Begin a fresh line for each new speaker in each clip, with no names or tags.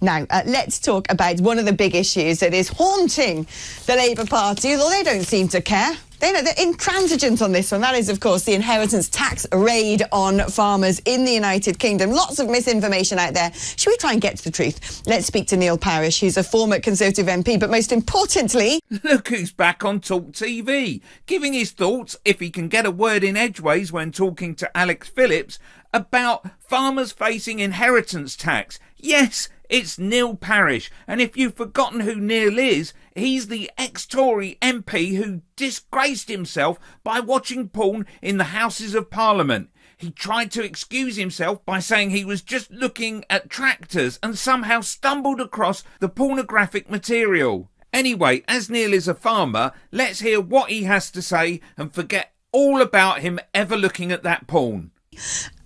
Now, let's talk about one of the big issues that is haunting the Labour Party, although they don't seem to care. They're intransigent on this one. That is, of course, the inheritance tax raid on farmers in the United Kingdom. Lots of misinformation out there. Should we try and get to the truth? Let's speak to Neil Parish, who's a former Conservative MP, but most importantly...
Look who's back on Talk TV, giving his thoughts, if he can get a word in edgeways when talking to Alex Phillips, about farmers facing inheritance tax. Yes, it's Neil Parish, and if you've forgotten who Neil is, he's the ex-Tory MP who disgraced himself by watching porn in the Houses of Parliament. He tried to excuse himself by saying he was just looking at tractors and somehow stumbled across the pornographic material. Anyway, as Neil is a farmer, let's hear what he has to say and forget all about him ever looking at that porn.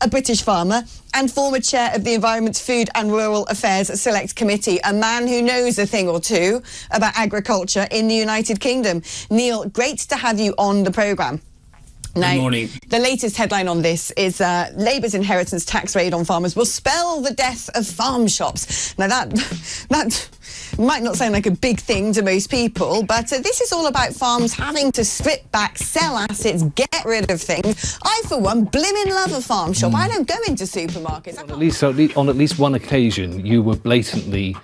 A British farmer and former chair of the Environment, Food and Rural Affairs Select Committee, a man who knows a thing or two about agriculture in the United Kingdom. Neil, great to have you on the programme. Now,
good morning.
The latest headline on this is Labour's inheritance tax raid on farmers will spell the death of farm shops. Now, that might not sound like a big thing to most people, but this is all about farms having to strip back, sell assets, get rid of things. I, for one, blimmin' love a farm shop. I don't go into supermarkets.
On at least one occasion, you were blatantly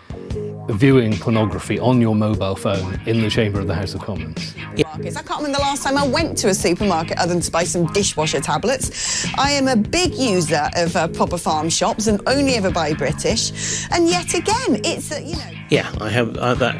viewing pornography on your mobile phone in the chamber of the House of Commons.
I can't remember the last time I went to a supermarket other than to buy some dishwasher tablets. I am a big user of proper farm shops and only ever buy British. And yet again, it's
Yeah, I have that.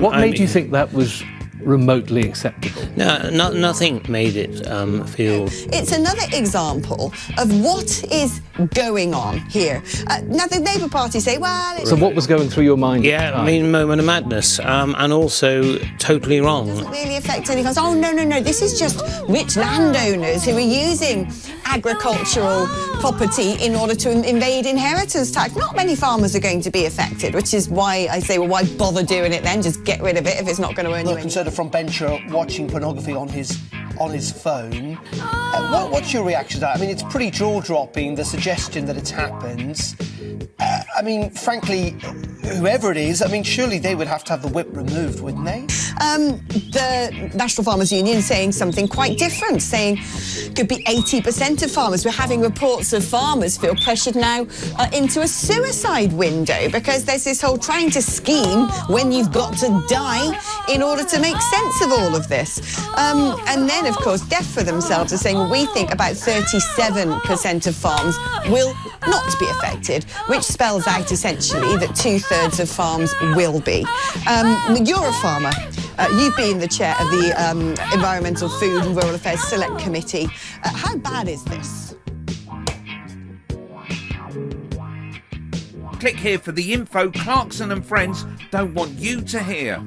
What made you think that was remotely acceptable?
No, nothing made it feel...
It's another example of what is going on here. Now, the Labour Party say, well...
So what was going through your mind?
Yeah, I mean, moment of madness, and also totally wrong.
It doesn't really affect any farms. Oh, no, this is just rich landowners who are using agricultural property in order to invade inheritance tax. Not many farmers are going to be affected, which is why I say, well, why bother doing it then? Just get rid of it if it's not going to earn you anything.
Consider from bencher watching pornography on his phone. What's your reaction to that? I mean, it's pretty jaw-dropping, the suggestion that it's happened. I mean, frankly, whoever it is, I mean, surely they would have to have the whip removed, wouldn't they?
The National Farmers Union saying something quite different, saying could be 80% of farmers. We're having reports of farmers feel pressured now into a suicide window because there's this whole trying to scheme when you've got to die in order to make sense of all of this. And then, of course, Deaf for themselves are saying, well, we think about 37% of farms will not be affected, which spells out essentially that 2/3 of farms will be. You're a farmer. You've been the chair of the Environmental, Food and Rural Affairs Select Committee. How bad is this?
Click here for the info Clarkson and friends don't want you to hear.